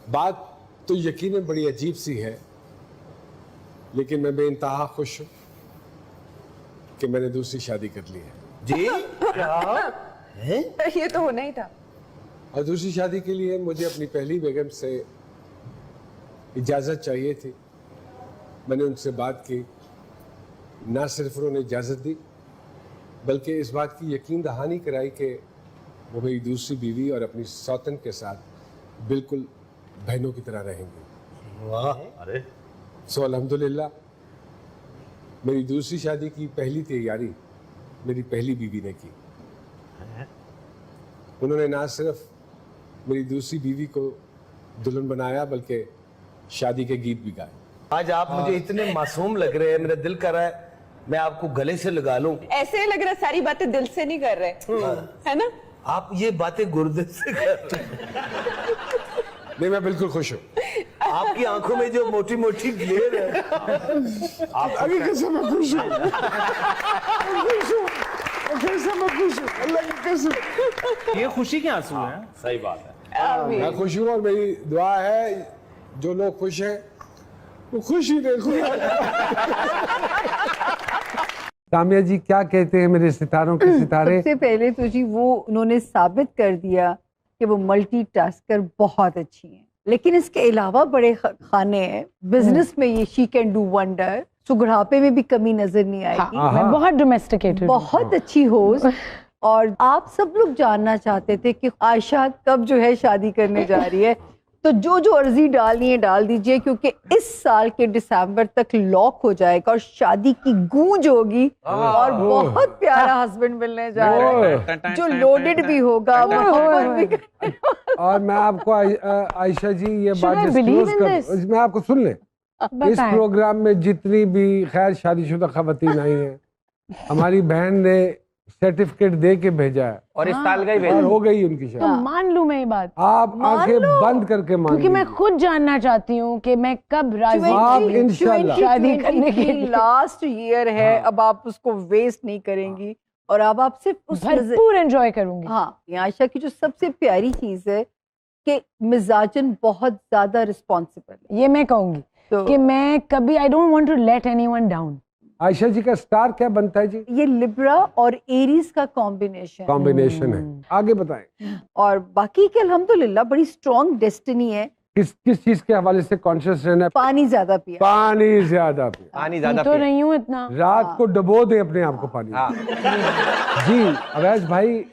बात तो यकीनन बड़ी अजीब सी है, लेकिन मैं बेइंतहा खुश हूं कि मैंने दूसरी शादी कर ली है। जी क्या है? ये तो होना ही था। और दूसरी शादी के लिए मुझे अपनी पहली बेगम से इजाज़त चाहिए थी। मैंने उनसे बात की, ना सिर्फ उन्होंने इजाज़त दी बल्कि इस बात की यकीन दहानी कराई कि वो मेरी दूसरी बीवी और अपनी सौतन के साथ बिल्कुल बहनों की तरह रहेंगी। वाह, अरे सो अल्हम्दुलिल्लाह मेरी दूसरी शादी की पहली तैयारी मेरी पहली बीवी ने की। उन्होंने ना सिर्फ मेरी दूसरी बीवी को दुल्हन बनाया बल्कि शादी के गीत भी गाए। आज आप मुझे इतने मासूम लग रहे हैं, मेरा दिल कर रहा है मैं आपको गले से लगा लूं। ऐसे लग रहा है सारी बातें दिल से नहीं कर रहे, है ना? आप ये बातें गुर्दे से कर रहे हैं। नहीं, मैं बिल्कुल खुश हूँ। आपकी आंखों में जो मोटी मोटी ग्लेर है, आप अभी कैसे मैं खुश हूँ, कैसे मैं खुश हूँ, अल्लाह की कसम। ये खुशी के आंसू हैं। सही बात है। मैं खुश हूँ और मेरी दुआ है जो लोग खुश हैं वो खुश ही देखो। सामिया जी क्या कहते हैं मेरे सितारों के सितारे? सबसे पहले तो जी वो उन्होंने साबित कर दिया कि वो मल्टीटास्कर बहुत अच्छी हैं, लेकिन इसके अलावा बड़े खाने हैं बिजनेस में। ये शी कैन डू वंडर। सुगढ़ापे में भी कमी नजर नहीं आएगी। मैं बहुत डोमेस्टिकेटेड, बहुत अच्छी होस्ट। और आप सब लोग जानना चाहते थे कि आयशा कब जो है शादी करने जा रही है, तो जो जो अर्जी डालनी है डाल दीजिए, क्योंकि इस साल के दिसंबर तक लॉक हो जाएगा और शादी की गूंज होगी और बहुत प्यारा हस्बैंड मिलने जा रहा है जो लोडेड भी होगा, मोहब्बत भी करने वाला। और मैं आपको आयशा जी ये बात डिस्क्लोज कर, मैं आपको सुन ले, इस प्रोग्राम में जितनी भी खैर शादीशुदा खवातीन आई हैं, हमारी बहन ने सर्टिफिकेट दे के भेजा है और इस साल का ही और हो गई उनकी तो शादी। मान लूं मैं ये बात, आप आंखें बंद करके मान क्योंकि मैं लीजिए। खुद जानना चाहती हूँ कि मैं कब राजी आप हूँ। इंशाल्लाह शादी करने के लिए। लास्ट ईयर है, अब आप उसको वेस्ट नहीं करेंगी और अब आप सिर्फ उस भरपूर एंजॉय करूंगी। हाँ, आयशा की जो सबसे प्यारी चीज है कि मिजाजन बहुत ज्यादा रिस्पॉन्सिबल है। ये मैं कहूंगी तो कि मैं कभी I don't want to let anyone down. Ayesha ji का स्टार क्या बनता है जी? ये लिब्रा और एरीज का कॉम्बिनेशन है। आगे बताएं। और बाकी के अल्हम्दुलिल्लाह बड़ी स्ट्रॉन्ग डेस्टिनी है। किस किस चीज के हवाले से कॉन्शियस रहना है? पानी ज्यादा पिया। पानी ज्यादा पिए, पानी पी ज्यादा तो रही हूँ इतना। रात को डबो दे अपने आप को पानी। हाँ। जी अवैस भाई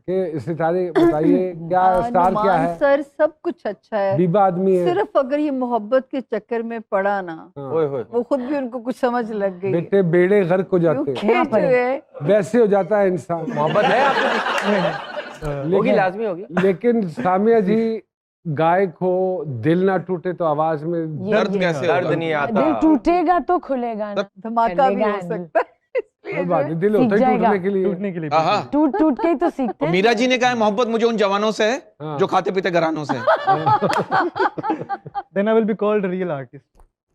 के सितारे बताइए क्या स्टार क्या है? सर सब कुछ अच्छा है, बीबा आदमी है, सिर्फ अगर ये मोहब्बत के चक्कर में पड़ा ना, ओए होए। वो खुद भी उनको कुछ समझ लग गई। बेटे बेड़े गर्क हो जाते हैं, क्योंकि जो है वैसे हो जाता है इंसान। मोहब्बत है आपको? होगी, लाजमी होगी। लेकिन सामिया जी गायक हो, दिल ना टूटे तो आवाज में दर्द कैसे? दर्द नहीं आता। दिल टूटेगा तो खुलेगा ना। धमाका भी हो चलेगा सकता है। कोई बात नहीं, दिल होता है टूटने के लिए। हाँ, टूट टूट के ही तो सीखते हैं। मीरा जी ने कहा है मोहब्बत मुझे उन जवानों से है हाँ। जो खाते पीते घरानों से। Then I will be called a real artist.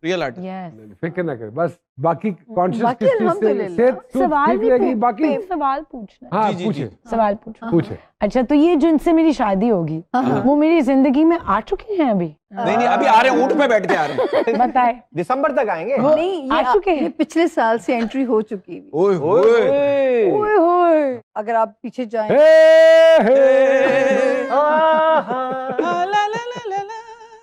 Real artist. Yes. फिक्र ना कर, बस बाकी कॉन्शियस बाकी किस चीज से अल्हम्दुलिल्लाह। सेहत सवाल ठीक भी रहेगी बाकी। सवाल पूछना है। हाँ जी, जी, पूछे जी। सवाल पूछो। पूछे। अच्छा, तो ये जिनसे मेरी शादी होगी वो मेरी जिंदगी में आ चुके हैं अभी? नहीं नहीं, अभी आ रहे हैं, ऊंट पे बैठ के आ रहे हैं। बताए। दिसंबर तक आएंगे। नहीं, आ चुके हैं। ये पिछले साल से एंट्री हो चुकी है। ओए होए। ओए होए, अगर आप पीछे जाएं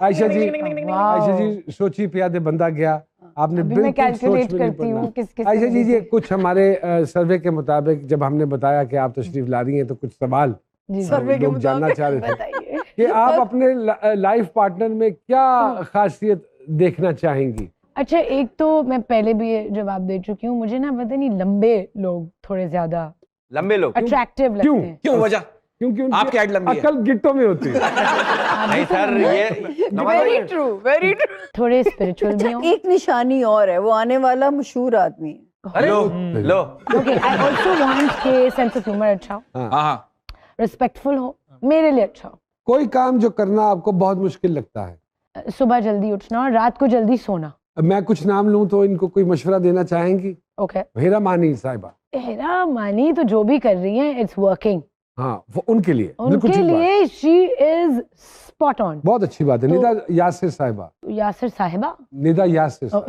आयशा जी सोची प्यादे बंदा गया, आपने अभी मैं बिल्कुल कैलकुलेट सोच में नहीं करती हूँ पड़ना। किस किस आयशा जी ये कुछ हमारे सर्वे के मुताबिक जब हमने बताया कि आप तशरीफ ला रही हैं तो कुछ सवाल सर्वे के लोग जानना मुताबिक। चाह रहे थे बताइए कि आप अपने लाइफ पार्टनर में क्या खासियत देखना चाहेंगी? अच्छा, एक तो मैं पहले भी ये जवाब दे चुकी हूँ, मुझे ना पता नहीं लंबे लोग थोड़े ज्यादा लंबे लोग अट्रैक्टिव लगते क्यों? हैं। क्यों वजह? क्योंकि उनकी आपकी हाइट लंबी है। अकल गिट्टों में होती है। नहीं सर, ये वेरी ट्रू, वेरी ट्रू। थोड़े स्पिरिचुअल भी हूँ। एक निशानी और है, वो आने वाला मशहूर आदमी है। लो लो। ओके, आई आल्सो वांट के सेंस ऑफ ह्यूमर अच्छा हो, हाँ हाँ। रिस्पेक्टफुल हो, मेरे लिए अच्छा हो। कोई काम जो करना आपको बहुत मुश्किल लगता है, सुबह जल्दी उठना और रात को जल्दी सोना। अब मैं कुछ नाम लूं तो इनको कोई मशवरा देना चाहेंगी? ओके, हेरा मानी साहिबा। हेरा मानी तो जो भी कर रही है इट्स वर्किंग। हाँ वो उनके लिए बिल्कुल उनके ठीक बात। लिए शी इज स्पॉट ऑन। बहुत अच्छी बात है। निदा यासिर साहिबा, यासिर साहिबा, Nida Yasir Oh.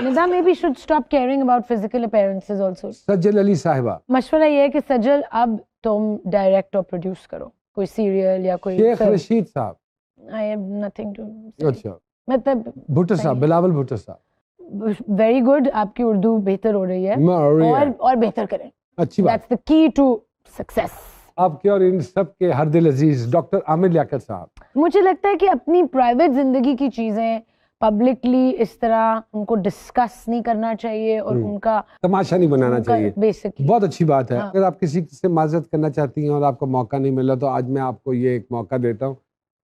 Nida maybe should stop caring about physical appearances also. सज्जल अली साहिबा, मशवरा ये है कि सजल अब तुम डायरेक्ट और प्रोड्यूस करो कोई सीरियल या कोई शेख film. रशीद साहब, I have nothing to say. अच्छा, मतलब भुट्टो साहब, बिलावल भुट्टो साहब, वेरी गुड, आपकी उर्दू बेहतर हो रही है और बेहतर करें। अच्छी बात। That's the key to success. आपके और इन सब के हर दिल अजीज डॉक्टर आमिर लियाकत साहब, मुझे लगता है कि अपनी प्राइवेट जिंदगी की चीजें पब्लिकली इस तरह उनको डिस्कस नहीं करना चाहिए और उनका तमाशा नहीं बनाना चाहिए। बेसिकली बहुत अच्छी बात है। हाँ। अगर आप किसी से माजरत करना चाहती हैं और आपको मौका नहीं मिला तो आज मैं आपको ये एक मौका देता हूँ,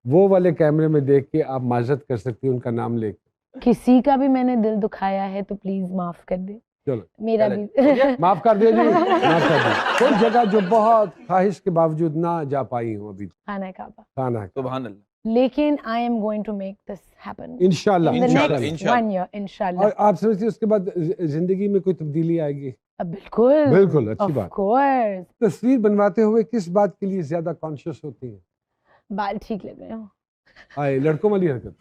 वो वाले कैमरे में देख के आप माजरत कर सकती हैं उनका नाम लेकर। किसी का भी मैंने दिल दुखाया है तो प्लीज माफ कर दे, चलो मेरा भी। माफ कर दिया जी, माफ कर दिया। कोई जगह जो बहुत ख्वाहिश के बावजूद ना जा पाई हूँ अभी, खाना काबा, खाना है। सुभान अल्लाह। लेकिन I am going to make this happen इंशाल्लाह इन द इंशाल्लाह। नेक्स्ट इंशाल्लाह। 1 ईयर इंशाल्लाह। और आप समझती हैं उसके बाद जिंदगी में कोई तब्दीली आएगी? बिल्कुल बिल्कुल, अच्छी ऑफ बात। कोर्स। तस्वीर बनवाते हुए किस बात के लिए ज्यादा कॉन्शियस होती हैं? बाल ठीक लग रहे हो। आए लड़कों वाली हरकत।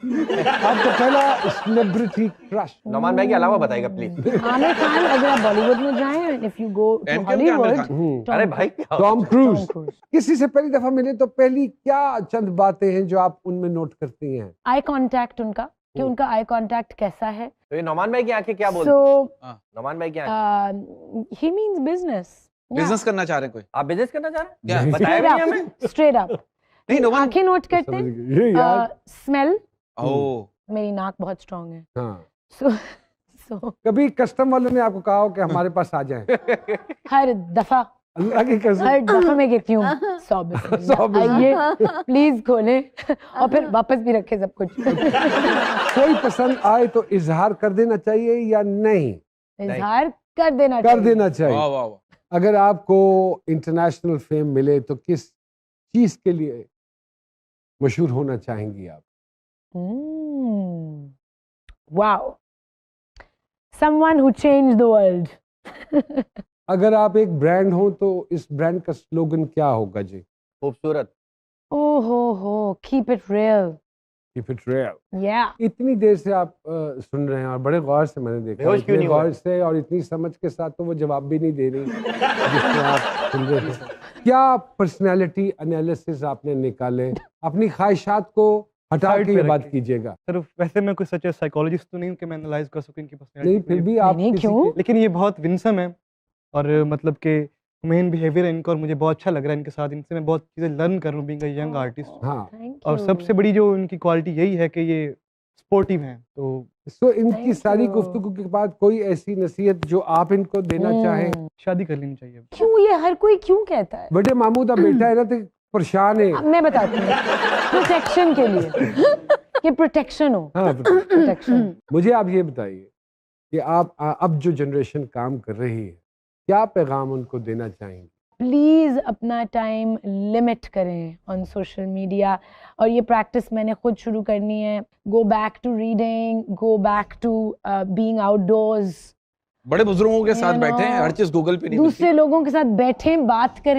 आपका पहला सेलिब्रिटी क्रश? नौमान भाई के अलावा बताइएगा प्लीज। आमिर खान, अगर आप बॉलीवुड में जाएं, if you go to and क्यों क्या आमिर हॉलीवुड, अरे भाई क्या टॉम क्रूज। क्रूज। किसी से पहली दफा मिले तो पहली क्या चंद बातें हैं जो आप उनमें नोट करती हैं? आई कांटेक्ट उनका, कि उनका आई कांटेक्ट कैसा है। तो ये नौमान भाई की आंखें क्या बोलती सो हैं? नौमान भाई की आंखें, ही मींस बिजनेस। बिजनेस करना चाह रहे हैं कोई? आप बिजनेस करना चाह रहे हैं? क्या? बताया भी नहीं हमें। स्ट्रेट अप नहीं नोमान। आंखें नोट करते समझ हैं। गए। ये यार स्मेल, ओह मेरी नाक बहुत स्ट्रांग है। हाँ। सो कभी कस्टम वालों ने आपको कहा हो कि हमारे पास आ जाएं? हर दफा अल्लाह की कसम। हर दफा मैं कहती हूँ 100 100 बिस्मिल्लाह, आइए प्लीज खोलें और फिर वापस भी रखे सब कुछ। कोई पसंद आए तो इजहार कर देना चाहिए या नहीं? इजहार कर देना कर चाहिए। देना चाहिए। वाह वाह वाह। अगर आपको इंटरनेशनल फेम मिले तो किस चीज के लिए मशहूर होना चाहेंगी आप? Wow, someone who changed the world. अगर आप एक ब्रांड हो तो इस ब्रांड का स्लोगन क्या होगा जी? खूबसूरत। हो, keep it real. Keep it real. Yeah. इतनी देर से आप सुन रहे हैं और बड़े गौर से मैंने देखा, बेहोश क्यों इतने नहीं हुए? गौर से और इतनी समझ के साथ तो वो जवाब भी नहीं दे रही जिसमें आप सुन रहे थे। क्या पर्सनालिटी एनालिसिस आपने निकाले? अपनी ख्वाहिशात को हटा साइड के पे ये बात रखें। कीजिएगा। सर वैसे मैं कोई सच साइकोलॉजिस्ट तो नहीं हूँ कि मैं एनालाइज कर सकूं इनकी नहीं पर्सनैलिटी फिर भी आप नहीं, किसी क्यों? के- लेकिन ये बहुत विनसम है और मतलब के ह्यूमन बिहेवियर है इनका और मुझे बहुत अच्छा लग रहा है इनके साथ। इनसे मैं बहुत चीज़ें लर्न कर रहा हूँ बीइंग अ यंग आर्टिस्ट। हाँ। Thank और you. सबसे बड़ी जो इनकी क्वालिटी यही है कि ये स्पोर्टिव हैं। तो सो इनकी Thank सारी you. गुफ्तगू के बाद कोई ऐसी नसीहत जो आप इनको देना चाहें? शादी कर लेनी चाहिए। क्यों ये हर कोई क्यों कहता है? बड़े मामूदा बेटा है ना तो परेशान है। अब मैं बताती हूँ, प्रोटेक्शन के लिए, कि प्रोटेक्शन हो। हाँ प्रोटेक्शन। मुझे आप ये बताइए कि आप अब जो जनरेशन काम कर रही है क्या पैगाम उनको देना चाहेंगे? प्लीज अपना टाइम लिमिट करें ऑन सोशल मीडिया, और ये प्रैक्टिस मैंने खुद शुरू करनी है। Go back to reading, go back to being outdoors. बड़े बुजुर्गों के साथ You बैठे हैं, know, हर चीज गूगल पे नहीं मिलती। दूसरे लोगों के साथ बैठें, बात करें।